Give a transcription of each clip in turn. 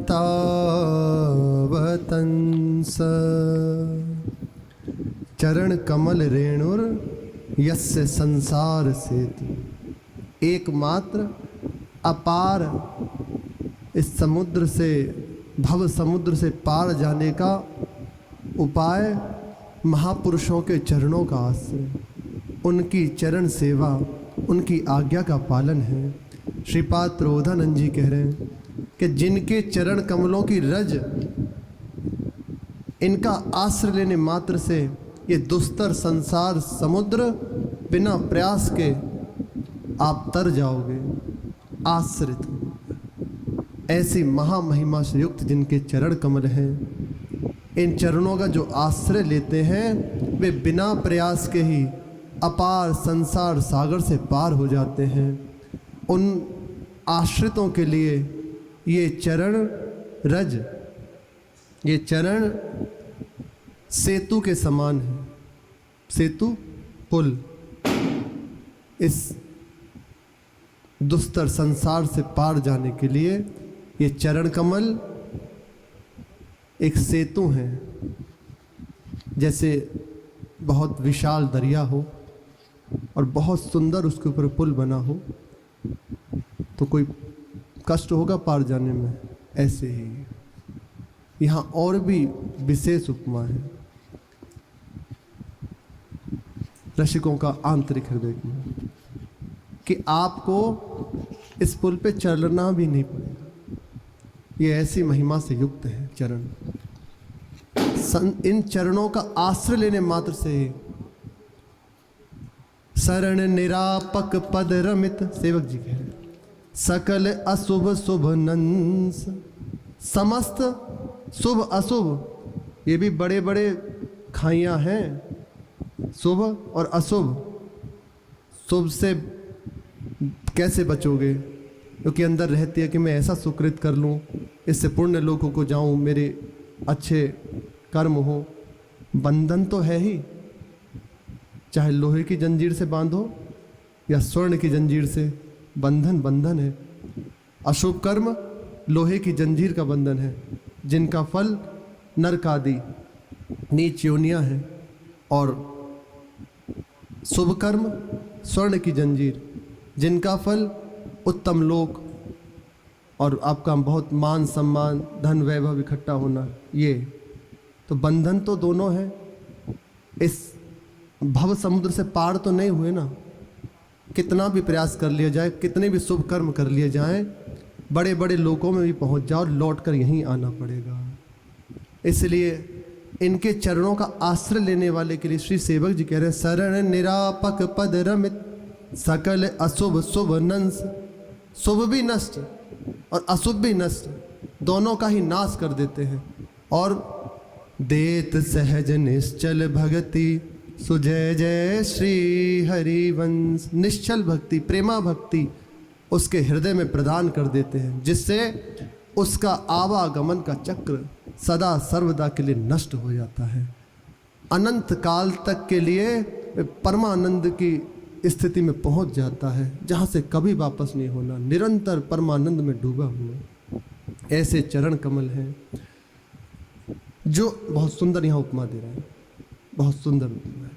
तावतंस चरण कमल रेणुर यस्य संसार सेतु। एकमात्र अपार इस समुद्र से, भव समुद्र से पार जाने का उपाय महापुरुषों के चरणों का आश्रय, उनकी चरण सेवा, उनकी आज्ञा का पालन है। श्रीपाद प्रबोधानंद जी कह रहे हैं कि जिनके चरण कमलों की रज, इनका आश्रय लेने मात्र से ये दुस्तर संसार समुद्र बिना प्रयास के आप तर जाओगे, आश्रित। ऐसी महामहिमा से युक्त जिनके चरण कमल हैं, इन चरणों का जो आश्रय लेते हैं वे बिना प्रयास के ही अपार संसार सागर से पार हो जाते हैं। उन आश्रितों के लिए ये चरण रज, ये चरण सेतु के समान है। सेतु पुल, इस दुस्तर संसार से पार जाने के लिए ये चरण कमल एक सेतु है। जैसे बहुत विशाल दरिया हो और बहुत सुंदर उसके ऊपर पुल बना हो तो कोई कष्ट होगा पार जाने में, ऐसे ही यहाँ और भी विशेष उपमा है रसिकों का आंतरिक हृदय की, कि आपको इस पुल पे चलना भी नहीं पड़ेगा। ये ऐसी महिमा से युक्त है चरण। इन चरणों का आश्रय लेने मात्र से ही शरण निरापक पद रमित, सेवक जी कह रहे, सकल अशुभ शुभ नंस, समस्त शुभ अशुभ, ये भी बड़े बड़े खाइयां हैं, शुभ और अशुभ। शुभ से कैसे बचोगे? क्योंकि अंदर रहती है कि मैं ऐसा सुकृत कर लूँ, इससे पुण्य लोगों को जाऊँ, मेरे अच्छे कर्म हो। बंधन तो है ही, चाहे लोहे की जंजीर से बांधो या स्वर्ण की जंजीर से, बंधन बंधन है। अशुभ कर्म लोहे की जंजीर का बंधन है, जिनका फल नरक आदि नीच योनियां हैं। और शुभ कर्म स्वर्ण की जंजीर, जिनका फल उत्तम लोक और आपका बहुत मान सम्मान धन वैभव इकट्ठा होना। ये तो बंधन तो दोनों है। इस भव समुद्र से पार तो नहीं हुए ना, कितना भी प्रयास कर लिया जाए, कितने भी शुभ कर्म कर लिए जाएं, बड़े बड़े लोकों में भी पहुंच जाओ, लौट कर यहीं आना पड़ेगा। इसलिए इनके चरणों का आश्रय लेने वाले के लिए श्री सेवक जी कह रहे हैं, शरण निरापक पद रमित सकल अशुभ शुभ नंस। शुभ भी नष्ट और अशुभ भी नष्ट, दोनों का ही नाश कर देते हैं। और देत सहज निश्चल भक्ति सुजय जय श्री हरिवंश। निश्चल भक्ति, प्रेमा भक्ति उसके हृदय में प्रदान कर देते हैं, जिससे उसका आवागमन का चक्र सदा सर्वदा के लिए नष्ट हो जाता है। अनंत काल तक के लिए परमानंद की स्थिति में पहुंच जाता है, जहां से कभी वापस नहीं होना, निरंतर परमानंद में डूबा हुआ। ऐसे चरण कमल हैं जो बहुत सुंदर यहाँ उपमा दे रहे हैं, बहुत सुंदर उपमा है।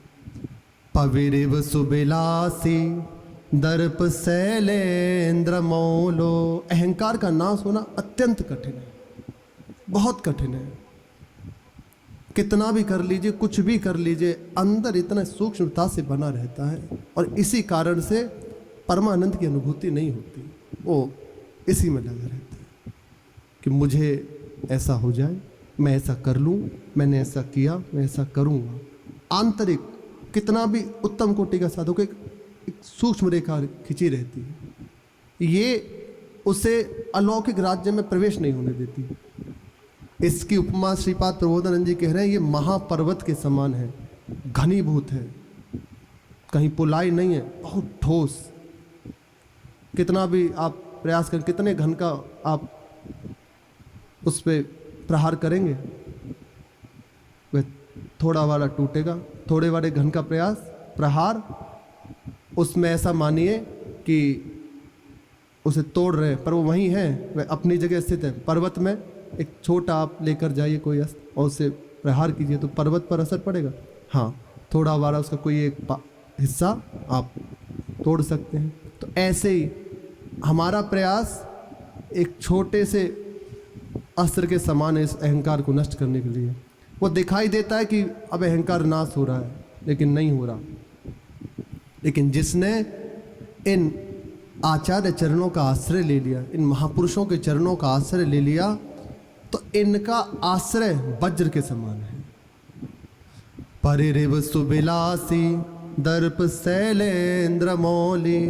पविरिव सुबिलासी दर्प शैलेंद्र मौलो। अहंकार का नाश होना अत्यंत कठिन है, बहुत कठिन है। कितना भी कर लीजिए, कुछ भी कर लीजिए, अंदर इतना सूक्ष्मता से बना रहता है और इसी कारण से परमानंद की अनुभूति नहीं होती। वो इसी में लगा रहता है कि मुझे ऐसा हो जाए, मैं ऐसा कर लूँ, मैंने ऐसा किया, मैं ऐसा करूँगा। आंतरिक कितना भी उत्तम कोटि का साधक एक सूक्ष्म रेखा खिंची रहती है, ये उसे अलौकिक राज्य में प्रवेश नहीं होने देती। इसकी उपमा श्रीपाद प्रबोधानंद जी कह रहे हैं, ये महापर्वत के समान है, घनीभूत है, कहीं पुलाई नहीं है, बहुत ठोस। कितना भी आप प्रयास करें, कितने घन का आप उस पर प्रहार करेंगे, वह थोड़ा वाला टूटेगा। थोड़े वाले घन का प्रयास प्रहार, उसमें ऐसा मानिए कि उसे तोड़ रहे हैं, पर वो वहीं है, वह अपनी जगह स्थित है। पर्वत में एक छोटा आप लेकर जाइए कोई अस्त्र और उसे प्रहार कीजिए तो पर्वत पर असर पड़ेगा? हाँ, थोड़ा बारा उसका कोई एक हिस्सा आप तोड़ सकते हैं। तो ऐसे ही हमारा प्रयास एक छोटे से अस्त्र के समान है इस अहंकार को नष्ट करने के लिए। वो दिखाई देता है कि अब अहंकार नाश हो रहा है, लेकिन नहीं हो रहा। लेकिन जिसने इन आचार्य चरणों का आश्रय ले लिया, इन महापुरुषों के चरणों का आश्रय ले लिया, तो इनका आश्रय वज्र के समान है। परिरिव सुबिलासी दर्प शैलेंद्र मौली।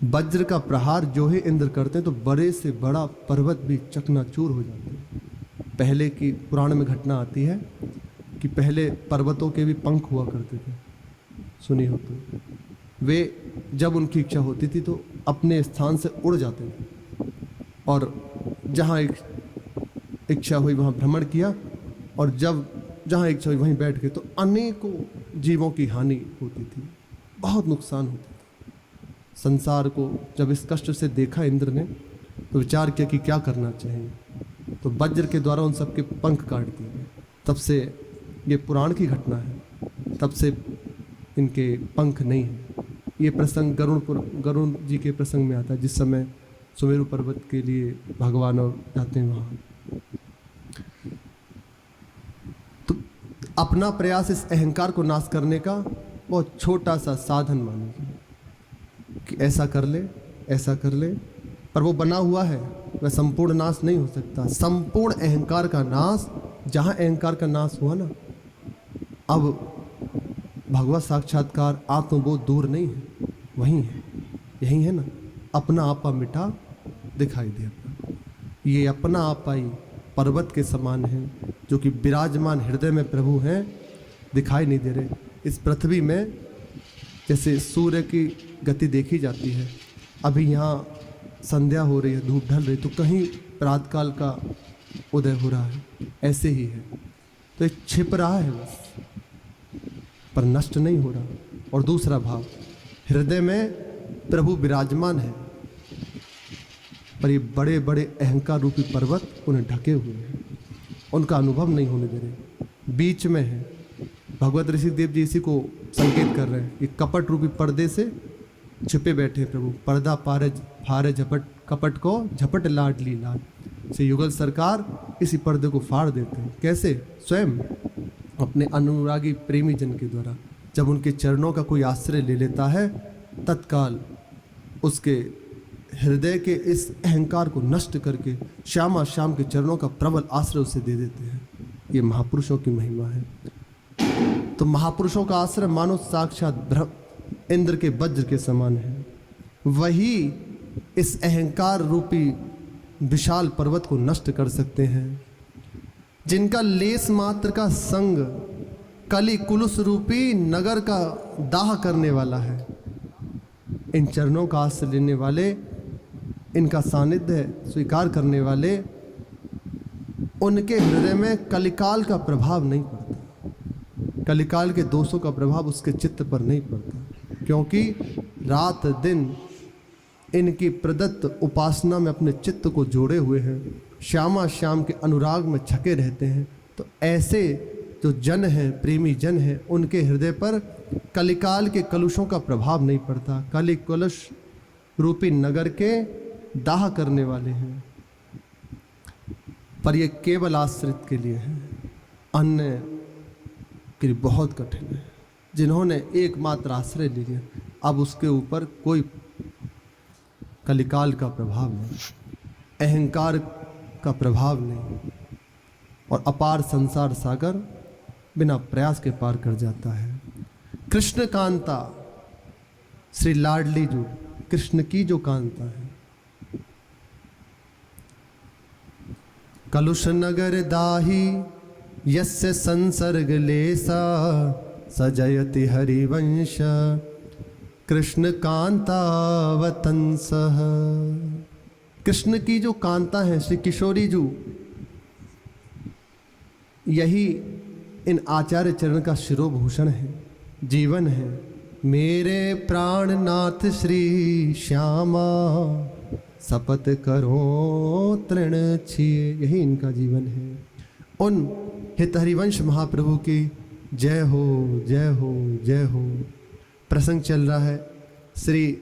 वज्र का प्रहार जो ही इंद्र करते हैं तो बड़े से बड़ा पर्वत भी चकनाचूर हो जाते हैं। पहले की पुराण में घटना आती है कि पहले पर्वतों के भी पंख हुआ करते थे, सुनी हो तो। वे जब उनकी इच्छा होती थी तो अपने स्थान से उड़ जाते थे और जहाँ एक इच्छा हुई वहाँ भ्रमण किया, और जब जहाँ इच्छा हुई वहीं बैठ गए, तो अनेकों जीवों की हानि होती थी, बहुत नुकसान होता था। संसार को जब इस कष्ट से देखा इंद्र ने तो विचार किया कि क्या करना चाहिए, तो वज्र के द्वारा उन सबके पंख काट दिए गए। तब से ये पुराण की घटना है, तब से इनके पंख नहीं हैं। ये प्रसंग गरुण जी के प्रसंग में आता है, जिस समय सुमेरु पर्वत के लिए भगवान और जाते हैं वहाँ। तो अपना प्रयास इस अहंकार को नाश करने का बहुत छोटा सा साधन मानिए कि ऐसा कर ले, ऐसा कर ले, पर वो बना हुआ है, वह संपूर्ण नाश नहीं हो सकता। संपूर्ण अहंकार का नाश, जहाँ अहंकार का नाश हुआ ना, अब भगवत साक्षात्कार आत्मबोध दूर नहीं है, वहीं है, यही है ना। अपना आपा मिटा दिखाई दे अपना। ये अपना आपा ही पर्वत के समान है, जो कि विराजमान हृदय में प्रभु हैं, दिखाई नहीं दे रहे। इस पृथ्वी में जैसे सूर्य की गति देखी जाती है, अभी यहाँ संध्या हो रही है, धूप ढल रही, तो कहीं प्रातःकाल का उदय हो रहा है, ऐसे ही है। तो ये छिप रहा है बस, पर नष्ट नहीं हो रहा। और दूसरा भाव, हृदय में प्रभु विराजमान है, पर ये बड़े बड़े अहंकार रूपी पर्वत उन्हें ढके हुए हैं, उनका अनुभव नहीं होने दे रहे, बीच में है। भगवत ऋषिदेव जी इसी को संकेत कर रहे हैं, ये कपट रूपी पर्दे से छिपे बैठे हैं प्रभु। पर्दा पारे फारे झपट, कपट को झपट लाडली लाड से युगल सरकार इसी पर्दे को फाड़ देते हैं। कैसे? स्वयं अपने अनुरागी प्रेमी जन के द्वारा। जब उनके चरणों का कोई आश्रय ले लेता है, तत्काल उसके हृदय के इस अहंकार को नष्ट करके श्यामा श्याम के चरणों का प्रबल आश्रय उसे दे देते हैं। ये महापुरुषों की महिमा है। तो महापुरुषों का आश्रय मानो साक्षात इंद्र के वज्र के समान है। वही इस अहंकार रूपी विशाल पर्वत को नष्ट कर सकते हैं, जिनका लेस मात्र का संग कली कुलुस रूपी नगर का दाह करने वाला है। इन चरणों का आश्रय लेने वाले, इनका सानिध्य स्वीकार करने वाले, उनके हृदय में कलिकाल का प्रभाव नहीं पड़ता। कलिकाल के दोषों का प्रभाव उसके चित्त पर नहीं पड़ता, क्योंकि रात दिन इनकी प्रदत्त उपासना में अपने चित्त को जोड़े हुए हैं, श्यामा श्याम के अनुराग में छके रहते हैं। तो ऐसे जो जन हैं, प्रेमी जन हैं, उनके हृदय पर कलिकाल के कलुषों का प्रभाव नहीं पड़ता। कलि कलुष रूपी नगर के दाह करने वाले हैं, पर ये केवल आश्रित के लिए है, अन्य के लिए बहुत कठिन है। जिन्होंने एकमात्र आश्रय ले लिया, अब उसके ऊपर कोई कलिकाल का प्रभाव नहीं, अहंकार का प्रभाव नहीं, और अपार संसार सागर बिना प्रयास के पार कर जाता है। कृष्ण कांता, श्री लाडली जो कृष्ण की जो कांता है, कलुष नगर दाही यस्य संसर्ग लेसा सजयति हरिवंश कृष्ण कांतावतंसः। कृष्ण की जो कांता है, श्री किशोरी जी, यही इन आचार्य चरण का शिरोभूषण है, जीवन है, मेरे प्राणनाथ श्री श्यामा शपथ करो तृण छिए। यही इनका जीवन है। उन हित हरिवंश महाप्रभु की जय हो जय हो जय हो। प्रसंग चल रहा है श्री